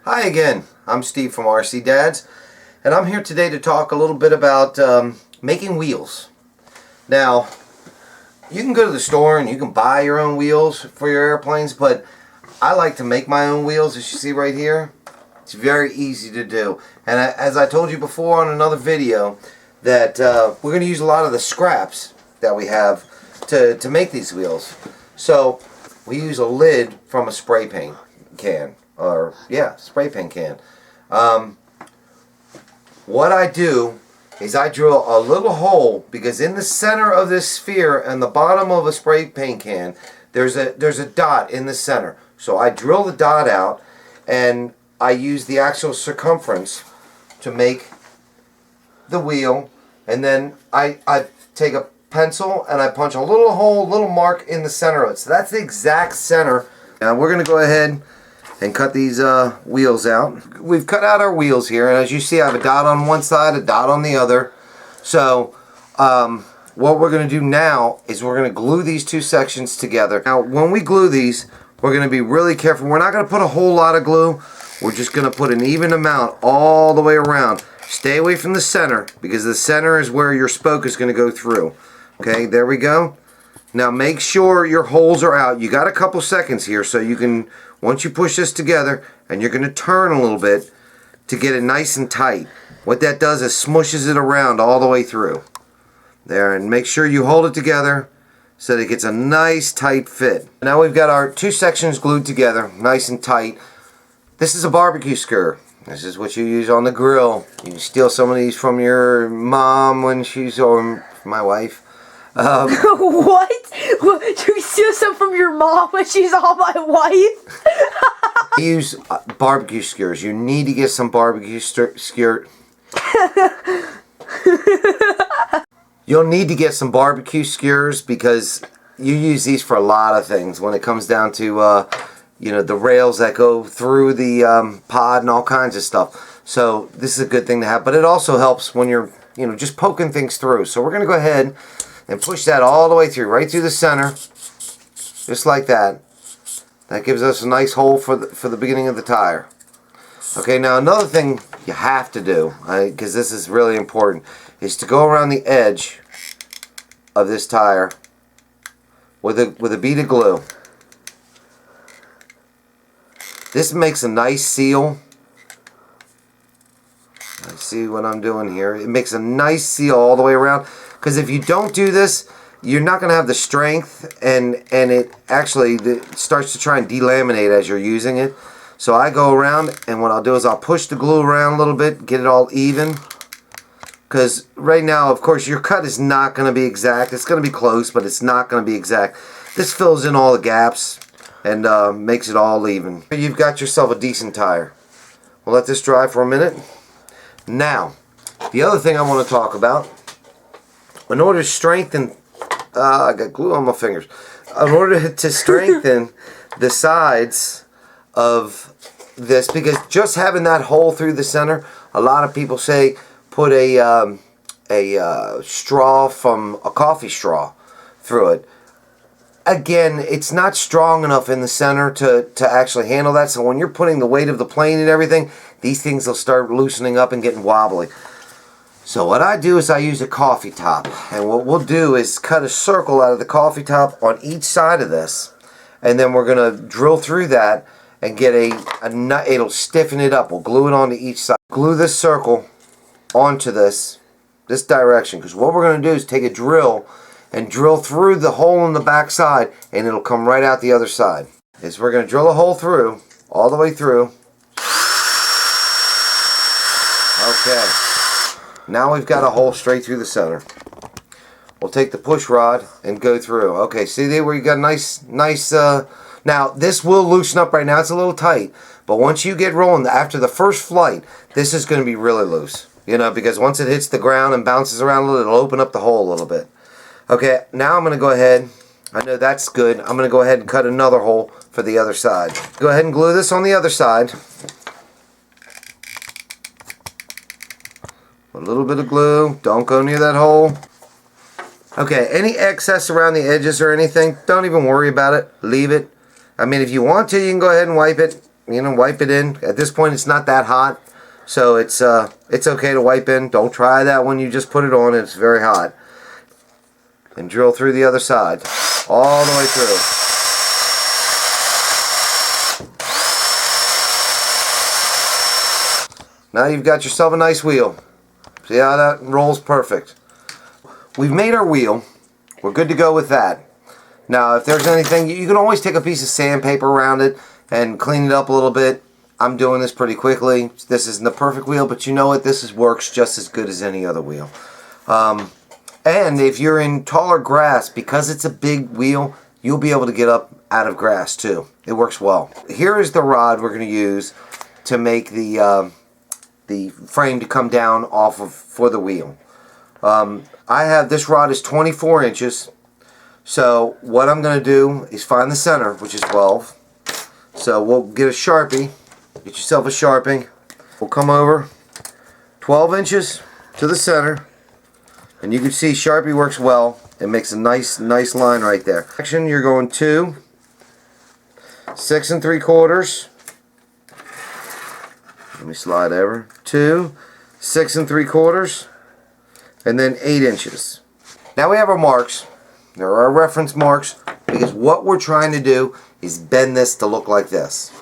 Hi again, I'm Steve from rcdads, and I'm here today to talk a little bit about making wheels. Now, you can go to the store and you can buy your own wheels for your airplanes, but I like to make my own wheels, as you see right here. It's very easy to do, and as I told you before on another video, that we're going to use a lot of the scraps that we have to make these wheels. So, we use a lid from a spray paint can. Spray paint can. What I do is I drill a little hole, because in the center of this sphere and the bottom of a spray paint can there's a dot in the center. So I drill the dot out and I use the actual circumference to make the wheel, and then I take a pencil and I punch a little hole, little mark in the center of it. So that's the exact center. Now we're going to go ahead and cut these wheels out. We've cut out our wheels here, and as you see I have a dot on one side, a dot on the other. So what we're going to do now is we're going to glue these two sections together. Now when we glue these, we're going to be really careful. We're not going to put a whole lot of glue. We're just going to put an even amount all the way around. Stay away from the center, because the center is where your spoke is going to go through. Okay, there we go. Now make sure your holes are out. You got a couple seconds here, so you can, once you push this together, and you're going to turn a little bit to get it nice and tight. What that does is smushes it around all the way through. There, and make sure you hold it together so that it gets a nice tight fit. Now we've got our two sections glued together, nice and tight. This is a barbecue skewer. This is what you use on the grill. You can steal some of these from your mom when she's, or my wife. What? You steal some from your mom when she's all my wife? Use barbecue skewers. You need to get some barbecue skewer. You'll need to get some barbecue skewers, because you use these for a lot of things when it comes down to you know, the rails that go through the pod and all kinds of stuff. So this is a good thing to have, but it also helps when you're, you know, just poking things through. So we're going to go ahead and push that all the way through, right through the center, just like that. That gives us a nice hole for the beginning of the tire. Okay, now another thing you have to do, because this is really important, is to go around the edge of this tire with a bead of glue. This makes a nice seal. See what I'm doing here? It makes a nice seal all the way around. Because if you don't do this, you're not going to have the strength, and it actually starts to try and delaminate as you're using it. So I go around, and what I'll do is I'll push the glue around a little bit, get it all even. Because right now, of course, your cut is not going to be exact. It's going to be close, but it's not going to be exact. This fills in all the gaps and makes it all even. You've got yourself a decent tire. We'll let this dry for a minute. Now, the other thing I want to talk about, in order to strengthen, I got glue on my fingers. In order to strengthen the sides of this, because just having that hole through the center, a lot of people say put a straw from a coffee straw through it. Again, it's not strong enough in the center to actually handle that. So when you're putting the weight of the plane and everything, these things will start loosening up and getting wobbly. So what I do is I use a coffee top. And what we'll do is cut a circle out of the coffee top on each side of this. And then we're going to drill through that and get it'll stiffen it up. We'll glue it onto each side. Glue this circle onto this direction. Because what we're going to do is take a drill and drill through the hole in the back side, and it'll come right out the other side. Is we're going to drill a hole through, all the way through. Okay. Now we've got a hole straight through the center. We'll take the push rod and go through. Okay, see there where you got a nice, now this will loosen up right now. It's a little tight, but once you get rolling, after the first flight, this is going to be really loose. You know, because once it hits the ground and bounces around a little, it'll open up the hole a little bit. Okay, now I'm going to go ahead, I know that's good, I'm going to go ahead and cut another hole for the other side. Go ahead and glue this on the other side. A little bit of glue, don't go near that hole. Okay, any excess around the edges or anything, don't even worry about it, leave it. I mean, if you want to, you can go ahead and wipe it. you know, wipe it in. At this point, it's not that hot, so it's okay to wipe in. Don't try that when you just put it on. It's very hot. And drill through the other side, all the way through. Now you've got yourself a nice wheel. See how that rolls perfect. We've made our wheel. We're good to go with that. Now, if there's anything, you can always take a piece of sandpaper around it and clean it up a little bit. I'm doing this pretty quickly. This isn't the perfect wheel, but you know what? Works just as good as any other wheel. And if you're in taller grass, because it's a big wheel, you'll be able to get up out of grass too. It works well. Here is the rod we're going to use to make the frame to come down off of for the wheel. I have this rod is 24 inches. So what I'm going to do is find the center, which is 12. So we'll get a Sharpie. Get yourself a Sharpie. We'll come over 12 inches to the center. And you can see Sharpie works well. It makes a nice line right there. Action, you're going 2, 6 3/4. Let me slide over. 2, 6 3/4, and then 8 inches. Now we have our marks. There are our reference marks because what we're trying to do is bend this to look like this.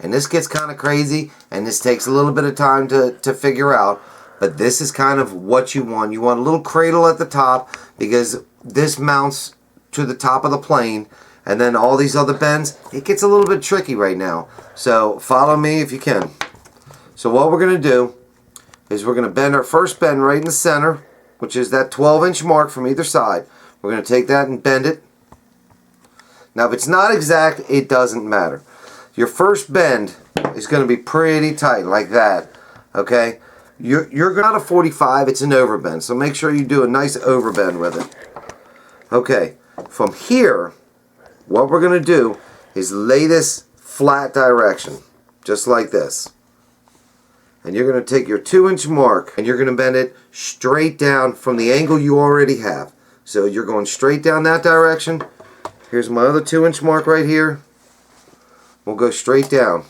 And this gets kind of crazy, and this takes a little bit of time to figure out. But this is kind of what you want. You want a little cradle at the top because this mounts to the top of the plane. And then all these other bends, it gets a little bit tricky right now. So follow me if you can. So what we're going to do is we're going to bend our first bend right in the center, which is that 12-inch mark from either side. We're going to take that and bend it. Now if it's not exact, it doesn't matter. Your first bend is going to be pretty tight like that. Okay? You're not a 45, it's an overbend, so make sure you do a nice overbend with it. Okay, from here, what we're going to do is lay this flat direction, just like this. And you're going to take your 2-inch mark, and you're going to bend it straight down from the angle you already have. So you're going straight down that direction. Here's my other 2-inch mark right here. We'll go straight down.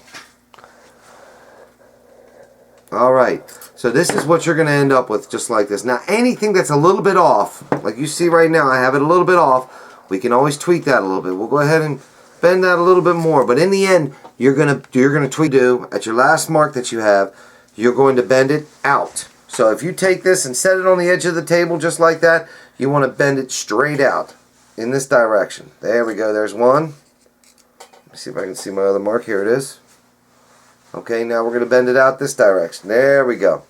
Alright, so this is what you're going to end up with, just like this. Now anything that's a little bit off, like you see right now, I have it a little bit off, we can always tweak that a little bit. We'll go ahead and bend that a little bit more, but in the end, you're going to tweak at your last mark that you have, you're going to bend it out. So if you take this and set it on the edge of the table just like that, you want to bend it straight out in this direction. There we go, there's one. Let me see if I can see my other mark. Here it is. Okay, now we're going to bend it out this direction. There we go.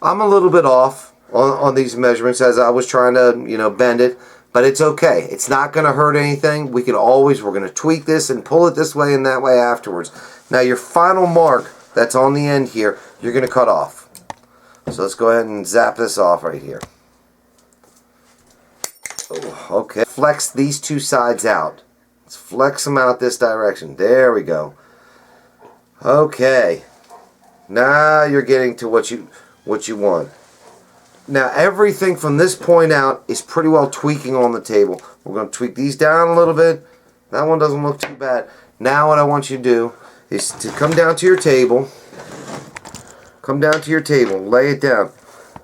I'm a little bit off on these measurements as I was trying to, you know, bend it, but it's okay. It's not going to hurt anything. We're going to tweak this and pull it this way and that way afterwards. Now your final mark that's on the end here, you're going to cut off. So let's go ahead and zap this off right here. Oh, okay. Flex these two sides out. Let's flex them out this direction. There we go. Okay, now you're getting to what you want. Now everything from this point out is pretty well tweaking on the table. We're going to tweak these down a little bit. That one doesn't look too bad. Now what I want you to do is to come down to your table. Come down to your table. Lay it down.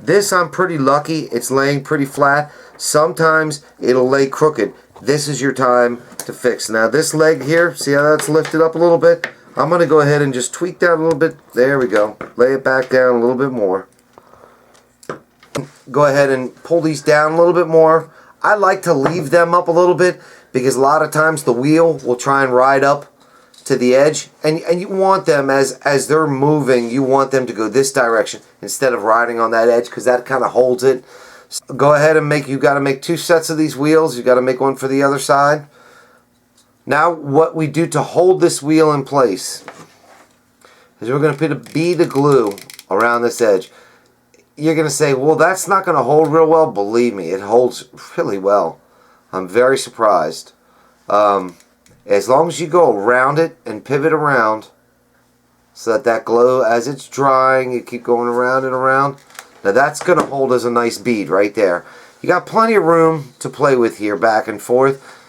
This I'm pretty lucky. It's laying pretty flat. Sometimes it'll lay crooked. This is your time to fix. Now this leg here, see how that's lifted up a little bit? I'm going to go ahead and just tweak that a little bit. There we go. Lay it back down a little bit more. Go ahead and pull these down a little bit more. I like to leave them up a little bit because a lot of times the wheel will try and ride up to the edge. And you want them, as they're moving, you want them to go this direction instead of riding on that edge because that kind of holds it. So go ahead and you've got to make 2 sets of these wheels. You've got to make one for the other side. Now what we do to hold this wheel in place is we're going to put a bead of glue around this edge. You're going to say, well, that's not going to hold real well. Believe me, it holds really well. I'm very surprised. As long as you go around it and pivot around so that glue, as it's drying, you keep going around and around. Now that's going to hold as a nice bead right there. You got plenty of room to play with here, back and forth.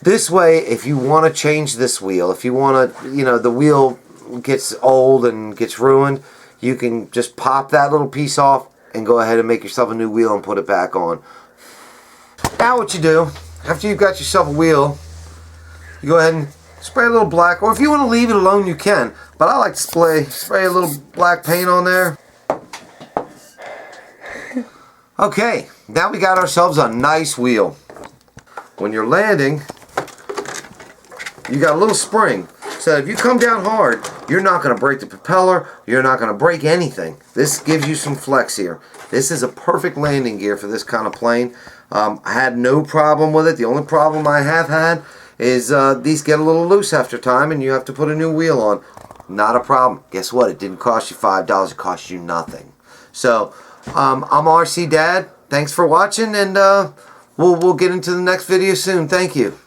This way, if you want to change this wheel, if you want to, you know, the wheel gets old and gets ruined, you can just pop that little piece off and go ahead and make yourself a new wheel and put it back on. Now what you do, after you've got yourself a wheel, you go ahead and spray a little black, or if you want to leave it alone, you can. But I like to spray a little black paint on there. Okay, now we got ourselves a nice wheel. When you're landing, you got a little spring. So if you come down hard, you're not going to break the propeller. You're not going to break anything. This gives you some flex here. This is a perfect landing gear for this kind of plane. I had no problem with it. The only problem I have had is these get a little loose after time and you have to put a new wheel on. Not a problem. Guess what? It didn't cost you $5. It cost you nothing. So I'm RC Dad. Thanks for watching, and we'll get into the next video soon. Thank you.